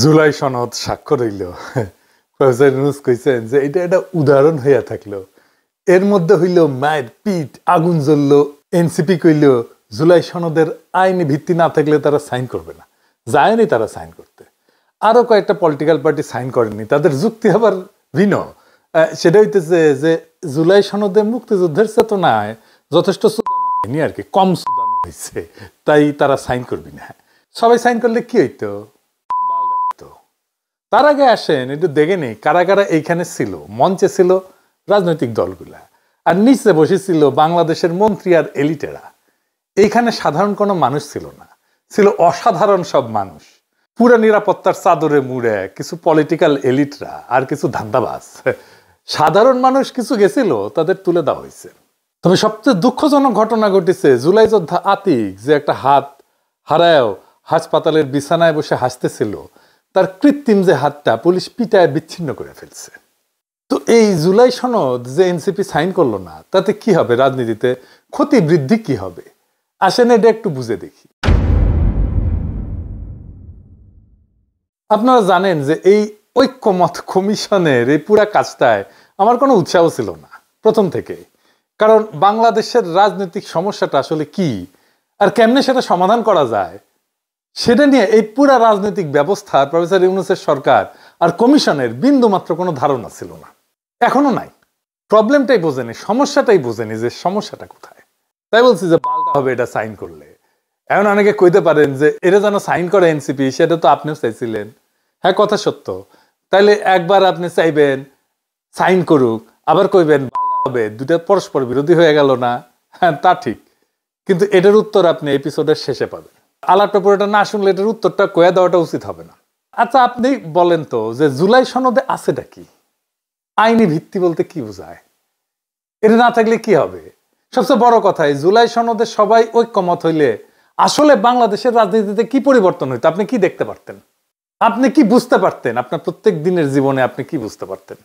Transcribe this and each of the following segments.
জুলাই সনদ স্বাক্ষর হইল। প্রফেসর ইউনূস কইছেন যে এটা একটা উদাহরণ হইয়া থাকলো। এর মধ্যে হইল মায়ের পিঠ, আগুন জ্বলল। এনসিপি কইল জুলাই সনদের আইনি ভিত্তি না থাকলে তারা সাইন করবে না, যায়নি তারা সাইন করতে। আরো কয়েকটা পলিটিক্যাল পার্টি সাইন করেনি, তাদের যুক্তি আবার ভিন্ন। সেটা হইতেছে যে জুলাই সনদে মুক্তিযুদ্ধের চেতনায় যথেষ্ট সুদানো হয়নি আর কি, কম সুদানো হয়েছে, তাই তারা সাইন করবি না। সবাই সাইন করলে কি হইতো? তার আগে আসেন একটু দেখে নেই কারা কারা এইখানে ছিল। মঞ্চে ছিল রাজনৈতিক দলগুলা, আর নিচে বসেছিল বাংলাদেশের মন্ত্রী আর এলিটেরা। এইখানে সাধারণ কোনো মানুষ ছিল না, ছিল অসাধারণ সব মানুষ। পুরা নিরাপত্তার চাদরে মুড়ে কিছু পলিটিক্যাল এলিটরা আর কিছু ধান্দাবাজ। সাধারণ মানুষ কিছু গেছিল, তাদের তুলে দেওয়া হয়েছে। তবে সবচেয়ে দুঃখজনক ঘটনা ঘটেছে জুলাই যোদ্ধা আতিক, যে একটা হাত হারায়ও হাসপাতালের বিছানায় বসে হাসতেছিল, তার কৃত্রিম যে হাতটা পুলিশ পিটায় বিচ্ছিন্ন করে ফেলছে। তো এই জুলাই সনদ যে এনসিপি সাইন করলো না, তাতে কি হবে? রাজনীতিতে ক্ষতি বৃদ্ধি কি হবে? আসেন এটা একটু বুঝে দেখি। আপনারা জানেন যে এই ঐক্যমত কমিশনের এই পুরা কাজটায় আমার কোনো উৎসাহ ছিল না প্রথম থেকে। কারণ বাংলাদেশের রাজনৈতিক সমস্যাটা আসলে কি আর কেমনে সেটা সমাধান করা যায়, সেটা নিয়ে এই পুরা রাজনৈতিক ব্যবস্থা প্রফেসর ইউনূসের সরকার আর কমিশনের বিন্দু মাত্র কোনো ধারণা ছিল না, এখনো নাই। প্রবলেমটাই বোঝেনি, সমস্যাটাই বোঝেনি যে সমস্যাটা কোথায়। তাই বলছি যে পাল্টা হবে এটা সাইন করলে। এখন অনেকে কইতে পারেন যে এটা যেন সাইন করে এনসিপি, সেটা তো আপনিও চাইছিলেন। হ্যাঁ, কথা সত্য। তাইলে একবার আপনি চাইবেন সাইন করুক, আবার কইবেন পাল্টা হবে, দুটা পরস্পর বিরোধী হয়ে গেল না? হ্যাঁ, তা ঠিক, কিন্তু এটার উত্তর আপনি এপিসোডের শেষে পাবেন। আলাপটা পুরোটা না শুনলে এটার উত্তরটা কয়ে দেওয়াটা উচিত হবে না। আচ্ছা, আপনি বলেন তো যে জুলাই সনদে আছেটা কি? আইনি ভিত্তি বলতে কি বোঝায়? এটা না থাকলে কি হবে? সবচেয়ে বড় কথা, জুলাই সনদে সবাই ঐক্যমত হইলে আসলে বাংলাদেশের রাজনীতিতে কি পরিবর্তন হইতো? আপনি কি দেখতে পারতেন? আপনি কি বুঝতে পারতেন? আপনার প্রত্যেক দিনের জীবনে আপনি কি বুঝতে পারতেন?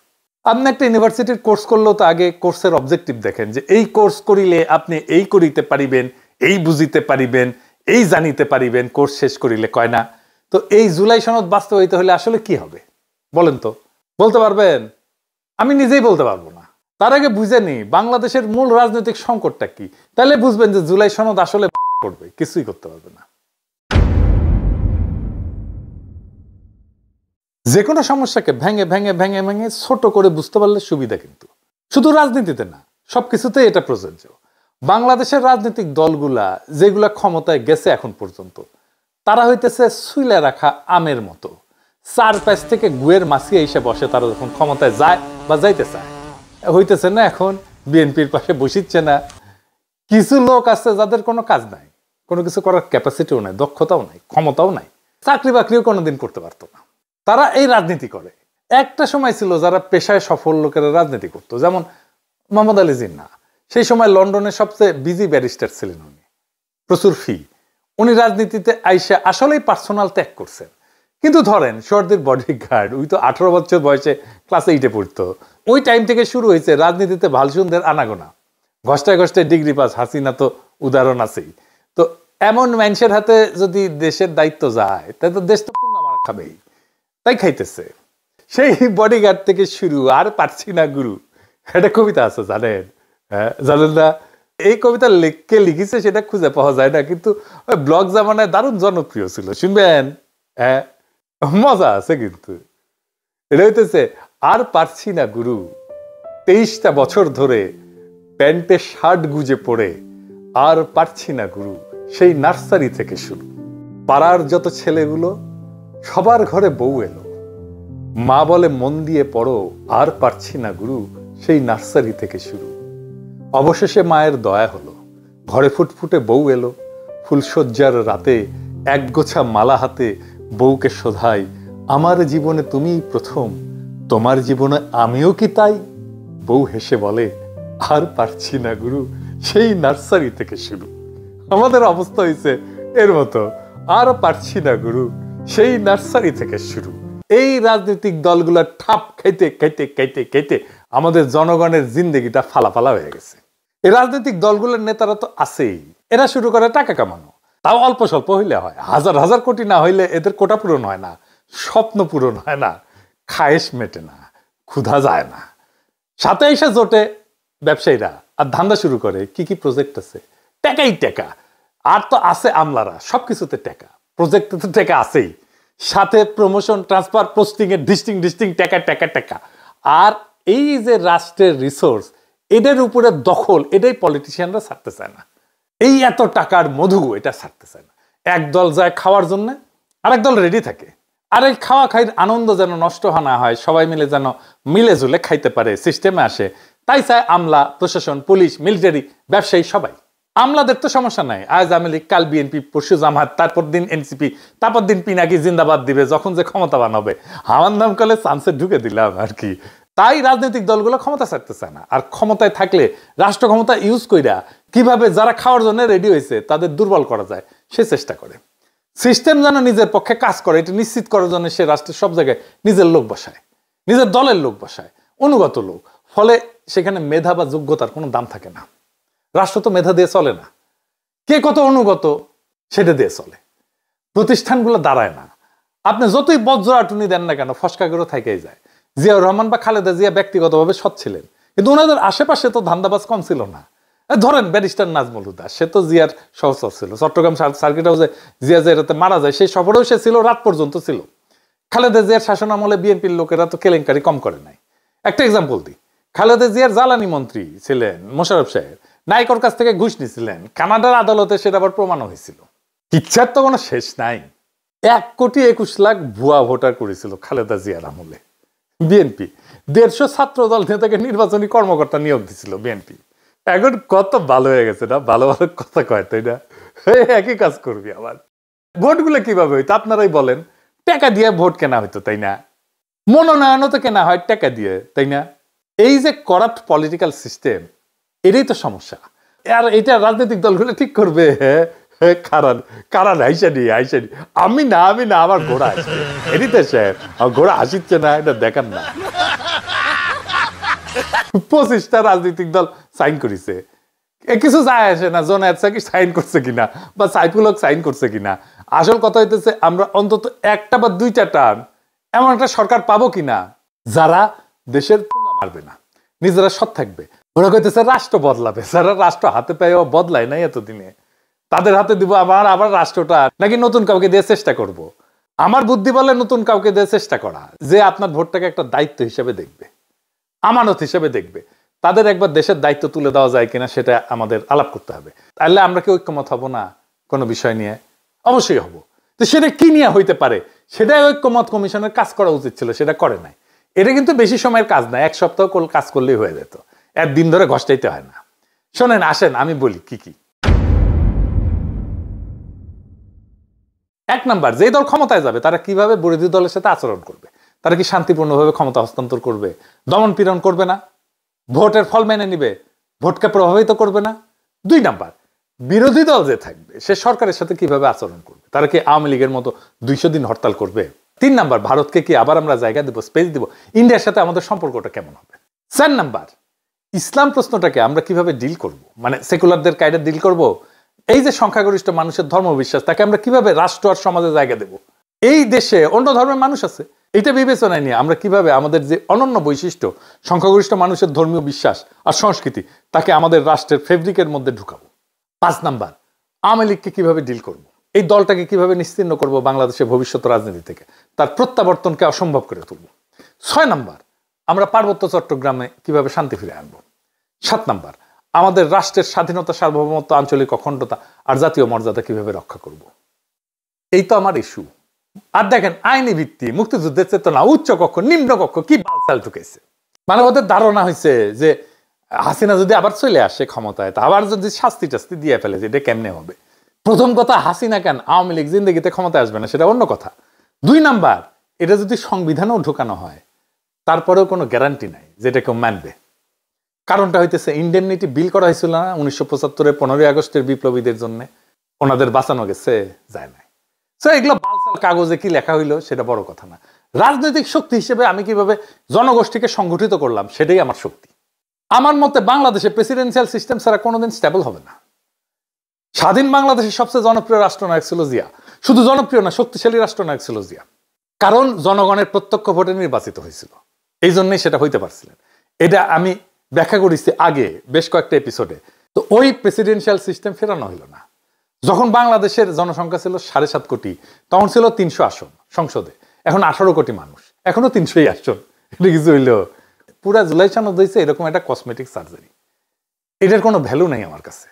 আপনি একটা ইউনিভার্সিটির কোর্স করলেও তো আগে কোর্সের অবজেক্টিভ দেখেন, যে এই কোর্স করিলে আপনি এই করিতে পারিবেন, এই বুঝিতে পারিবেন, এই জানিতে পারিবেন, কোর্স শেষ করিলে কয় না? তো এই জুলাই সনদ বাস্তবায়িত হলে আসলে কি হবে বলেন তো? বলতে পারবেন? আমি নিজেই বলতে পারবো না। তার আগে বুঝে নি বাংলাদেশের মূল রাজনৈতিক সংকটটা কি, তাহলে বুঝবেন যে জুলাই সনদ আসলে করবে, কিছুই করতে পারবে না। যে কোনো সমস্যাকে ভেঙে ভেঙে ভেঙে ভেঙে ছোট করে বুঝতে পারলে সুবিধা, কিন্তু শুধু রাজনীতিতে না, সবকিছুতেই এটা প্রযোজ্য। বাংলাদেশের রাজনৈতিক দলগুলা যেগুলা ক্ষমতায় গেছে এখন পর্যন্ত, তারা হইতেছে সুইলে রাখা আমের মতো। চার পাশ থেকে গুয়ের মাছি এসে বসে, তারা যখন ক্ষমতায় যায় বা যাইতে চায়। হইতেছে না এখন বিএনপির পাশে বসিচ্ছে না। কিছু লোক আছে যাদের কোনো কাজ নাই, কোনো কিছু করার ক্যাপাসিটিও নাই, দক্ষতাও নাই, ক্ষমতাও নাই, চাকরি বাকরিও কোনোদিন করতে পারতো না। তারা এই রাজনীতি করে। একটা সময় ছিল যারা পেশায় সফল লোকেরা রাজনীতি করতো, যেমন মোহাম্মদ আলী জিন্নাহ। সেই সময় লন্ডনের সবচেয়ে বিজি ব্যারিস্টার ছিলেন উনি, প্রচুর ফি। উনি রাজনীতিতে আইসা আসলেই পার্সোনাল ত্যাগ করছেন। কিন্তু ধরেন শর্দির বডিগার্ড, ওই তো 18 বছর বয়সে ক্লাস 8-এ পড়তো। ওই টাইম থেকে শুরু হয়েছে রাজনীতিতে ভালসুনদের আনাগোনা। ঘষ্টায় ঘষ্টায় ডিগ্রি পাস, হাসিনা তো উদাহরণ আছেই। তো এমন মানুষের হাতে যদি দেশের দায়িত্ব যায়, তাই তো দেশ তো পুঙ্গা মারা খাবেই, তাই খাইতেছে। সেই বডিগার্ড থেকে শুরু, আর পারছি না গুরু, একটা কবিতা আছে জানেন? হ্যাঁ, জানেন না? এই কবিতা কে লিখেছে সেটা খুঁজে পাওয়া যায় না, কিন্তু ওই ব্লগ জামানায় দারুণ জনপ্রিয় ছিল, শুনবেন? হ্যাঁ, মজা আছে কিন্তু। এটা হইতেছে, আর পারছি না গুরু, 23টা বছর ধরে প্যান্টে শার্ট গুজে পড়ে, আর পারছি না গুরু, সেই নার্সারি থেকে শুরু। পাড়ার যত ছেলেগুলো সবার ঘরে বউ এলো, মা বলে মন দিয়ে পড়ো, আর পারছি না গুরু, সেই নার্সারি থেকে শুরু। অবশেষে মায়ের দয়া হলো, ঘরে ফুটফুটে বউ এলো, ফুলশয্যার রাতে একগোছা মালা হাতে বউকে শোধাই, আমার জীবনে তুমিই প্রথম, তোমার জীবনে আমিও কি তাই? বউ হেসে বলে, আর পারছি না গুরু, সেই নার্সারি থেকে শুরু। আমাদের অবস্থা হয়েছে এর মতো, আর পারছি না গুরু, সেই নার্সারি থেকে শুরু। এই রাজনৈতিক দলগুলা ঠাপ খাইতে খাইতে খাইতে খাইতে আমাদের জনগণের জিন্দেগিটা ফালাফালা হয়ে গেছে। এই রাজনৈতিক দলগুলোর নেতারা তো আছেই, এরা শুরু করে টাকা কামানো, তাও অল্প স্বল্প হইলে হয়, হাজার হাজার কোটি না হইলে এদের কোটা পূরণ হয় না। স্বপ্ন পূরণ হয় না, খায়েশ মেটে না, ক্ষুধা যায় না। সাথে এসে জোটে ব্যবসায়ীরা আর ধান্দা শুরু করে। কি কি প্রজেক্ট আছে, টাকাই টাকা। আর তো আছে আমলারা, সবকিছুতে টাকা, প্রজেক্টে তো টাকা আছেই, সাথে প্রমোশন, ট্রান্সফার, পোস্টিং এর ডিস্টিং টাকা টাকা টাকা। আর এই যে রাষ্ট্রের রিসোর্স, এদের উপরে দখল, এটাই পলিটিশিয়ানরা ছাড়তে চায় না। এই এত টাকার মধু এটা ছাড়তে চায় না। একদল যায় খাওয়ার জন্য, আরেক দল রেডি থাকে। আর এই খাওয়া খাইর আনন্দ যেন নষ্ট না হয়, সবাই মিলে যেন মিলে ঝুলে খাইতে পারে, সিস্টেমে আসে, তাই চায় আমলা, প্রশাসন, পুলিশ, মিলিটারি, ব্যবসায়ী সবাই। আমলাদের তো সমস্যা নাই, আজ আওয়ামী লীগ, কাল বিএনপি, পরশু জামাত, তারপর দিন এনসিপি, তারপর দিন পিনাকি জিন্দাবাদ দিবে যখন যে ক্ষমতাবান হবে। আমার নাম কালে চান্সে ঢুকে দিলাম আর কি। তাই রাজনৈতিক দলগুলো ক্ষমতা ছাড়তে চায় না। আর ক্ষমতায় থাকলে রাষ্ট্র ক্ষমতা ইউজ কইরা কিভাবে যারা খাওয়ার জন্য রেডি হয়েছে তাদের দুর্বল করা যায় সে চেষ্টা করে। সিস্টেম যেন নিজের পক্ষে কাজ করে এটা নিশ্চিত করার জন্য সে রাষ্ট্রের সব জায়গায় নিজের লোক বসায়, নিজের দলের লোক বসায়, অনুগত লোক। ফলে সেখানে মেধা বা যোগ্যতার কোনো দাম থাকে না। রাষ্ট্র তো মেধা দিয়ে চলে না, কে কত অনুগত সেটা দিয়ে চলে। প্রতিষ্ঠানগুলো দাঁড়ায় না। আপনি যতই বজ্রাটুনি দেন না কেন, ফসকা করে থেকেই যায়। জিয়াউর রহমান বা খালেদা জিয়া ব্যক্তিগতভাবে সৎ ছিলেন, কিন্তু ওনাদের আশেপাশে তো ধান্দাবাজ কম ছিল না। ধরেন ব্যারিস্টার নাজমুল হুদা, সে তো জিয়ার সহচর ছিল। চট্টগ্রাম সার্কিট হাউসে জিয়া যেটাতে মারা যায় সেই সফরেও সে ছিল, রাত পর্যন্ত ছিল। খালেদা জিয়ার শাসন আমলে বিএনপির লোকেরা তো কেলেঙ্কারি কম করে নাই। একটা এক্সাম্পল দিই, খালেদা জিয়ার জ্বালানি মন্ত্রী ছিলেন মোশাররফ সাহেব, নাইকোর কাছ থেকে ঘুষ নিছিলেন, কানাডার আদালতে সেটা আবার প্রমাণ হয়েছিল। ইচ্ছার তো কোনো শেষ নাই। 1,21,00,000 ভুয়া ভোটার করেছিল খালেদা জিয়ার আমলে বিএনপি। 150 ছাত্র দল নেতাকে নির্বাচনী কর্মকর্তা নিয়োগ দিছিল বিএনপি। এখন কত ভালো হয়ে গেছে না, ভালো ভালো কথা কয়, তাই না? একই কাজ করবি আবার। ভোটগুলো কিভাবে হইতো আপনারাই বলেন। টাকা দিয়ে ভোট কেনা হইতো, তাই না? মনোনয়নও তো কেনা হয় টাকা দিয়ে, তাই না? এই যে করাপ্ট পলিটিক্যাল সিস্টেম, এটাই তো সমস্যা। আর এটা রাজনৈতিক দলগুলো ঠিক করবে। কারণ হাইসানি আমি না আমার ঘোড়া আসছে, এটি তো সাহেব ঘোড়া হাসিচ্ছে না, এটা দেখান না। 25টা রাজনৈতিক দল সাইন করেছে, কিছু যায় আসে না জোনায়েদ সাকিব সাইন করছে কিনা বা সাইফুল হক সাইন করছে কিনা। আসল কথা হইতেছে আমরা অন্তত একটা বা দুইটা টার্ম এমন একটা সরকার পাবো কিনা যারা দেশের পুঙ্গা মারবে না, নিজেরা সৎ থাকবে। ওরা কইতেছে রাষ্ট্র বদলাবে, যারা রাষ্ট্র হাতে পাইও বদলায় নাই এতদিনে, তাদের হাতে দিব আবার রাষ্ট্রটা, নাকি নতুন কাউকে দিয়ে চেষ্টা করব। আমার বুদ্ধি বলে নতুন কাউকে দিয়ে চেষ্টা করা, যে আপনার ভোটটাকে একটা দায়িত্ব হিসেবে দেখবে, আমানত হিসেবে দেখবে। তাদের একবার দেশের দায়িত্ব তুলে দেওয়া যায় কিনা সেটা আমাদের আলাপ করতে হবে। তাহলে আমরা কি ঐক্যমত হব না কোনো বিষয় নিয়ে? অবশ্যই হব। তো সেটা কি নিয়ে হইতে পারে সেটাই ঐক্যমত কমিশনের কাজ করা উচিত ছিল, সেটা করে নাই। এটা কিন্তু বেশি সময়ের কাজ না, 1 সপ্তাহ কাজ করলেই হয়ে যেত, 1 দিন ধরে ঘষটাইতে হয় না। শোনেন, আসেন আমি বলি কি কি। 1 নাম্বার, যেই দল ক্ষমতায় যাবে তারা কিভাবে বিরোধী দলের সাথে আচরণ করবে। তারা কি শান্তিপূর্ণভাবে ক্ষমতা হস্তান্তর করবে, দমন পীড়ন করবে না, ভোটের ফল মেনে নিবে, ভোটকে প্রভাবিত করবে না। 2 নাম্বার, বিরোধী দল যে থাকবে সে সরকারের সাথে কিভাবে আচরণ করবে। তারা কি আওয়ামী লীগের মতো 200 দিন হরতাল করবে? 3 নাম্বার, ভারতকে কি আবার আমরা জায়গা দিব, স্পেস দিব? ইন্ডিয়ার সাথে আমাদের সম্পর্কটা কেমন হবে? 4 নাম্বার, ইসলাম প্রশ্নটাকে আমরা কিভাবে ডিল করব, মানে সেকুলারদের কায়দা ডিল করব। এই যে সংখ্যাগরিষ্ঠ মানুষের ধর্মবিশ্বাস, তাকে আমরা কিভাবে রাষ্ট্র আর সমাজে জায়গা দেব। এই দেশে অন্য ধর্মের মানুষ আছে, এটা বিবেচনায় নিয়ে আমরা কিভাবে আমাদের যে অনন্য বৈশিষ্ট্য সংখ্যাগরিষ্ঠ মানুষের ধর্মীয় বিশ্বাস আর সংস্কৃতি, তাকে আমাদের রাষ্ট্রের ফেব্রিকের মধ্যে ঢুকাবো। 5 নাম্বার, আওয়ামী লীগকে কিভাবে ডিল করব, এই দলটাকে কিভাবে নিশ্চিহ্ন করব বাংলাদেশের ভবিষ্যৎ রাজনীতি থেকে, তার প্রত্যাবর্তনকে অসম্ভব করে তুলব। 6 নাম্বার, আমরা পার্বত্য চট্টগ্রামে কিভাবে শান্তি ফিরে আনবো। 7 নাম্বার, আমাদের রাষ্ট্রের স্বাধীনতা, সার্বভৌমত্ব, আঞ্চলিক অখণ্ডতা আর জাতীয় মর্যাদা কিভাবে রক্ষা করব। এই তো আমার ইস্যু। আর দেখেন, আইনি ভিত্তি, মুক্তিযুদ্ধের চেতনা, উচ্চ কক্ষ, নিম্ন কক্ষ, কি বালসাল ঢুকেছে। মানে ওদের ধারণা হয়েছে যে হাসিনা যদি আবার চলে আসে ক্ষমতায়, তা আবার যদি শাস্তি টাস্তি দিয়ে ফেলে, এটা কেমনে হবে। প্রথম কথা, হাসিনা কেন, আওয়ামী লীগ জিন্দগিতে ক্ষমতায় আসবে না, সেটা অন্য কথা। 2 নাম্বার, এটা যদি সংবিধানেও ঢুকানো হয় তারপরেও কোনো গ্যারান্টি নাই যেটা কেউ মানবে। কারণটা হইতেছে ইন্ডেমনিটি বিল করা হয়েছিল না 1975-এর 15ই আগস্টের বিপ্লবীদের জন্য, ওনাদের বাঁচানো গেছে, যায় নাই। এগুলো বালসাল কাগজে কি লেখা হইলো সেটা বড় কথা না। রাজনৈতিক শক্তি হিসেবে আমি কিভাবে জনগোষ্ঠীকে সংগঠিত করলাম সেটাই আমার শক্তি। আমার মতে বাংলাদেশে প্রেসিডেন্সিয়াল সিস্টেম ছাড়া কোনোদিন স্টেবল হবে না। স্বাধীন বাংলাদেশের সবচেয়ে জনপ্রিয় রাষ্ট্রনায়ক ছিল জিয়া, শুধু জনপ্রিয় না, শক্তিশালী রাষ্ট্রনায়ক ছিল জিয়া। কারণ জনগণের প্রত্যক্ষ ভোটে নির্বাচিত হয়েছিল, এই জন্যই সেটা হইতে পারছিলেন। এটা আমি ব্যাখ্যা করেছি আগে বেশ কয়েকটা এপিসোডে। তো ওই প্রেসিডেন্সিয়াল সিস্টেম ফেরানো হইল না। যখন বাংলাদেশের জনসংখ্যা ছিল 7.5 কোটি, তখন ছিল 300 আসন সংসদে, এখন 18 কোটি মানুষ, এখনো 300 আসন। এটা কিছু হইলো পুরা জুলাই সনদ হয়েছে এরকম একটা কসমেটিক সার্জারি, এটার কোনো ভ্যালু নেই আমার কাছে।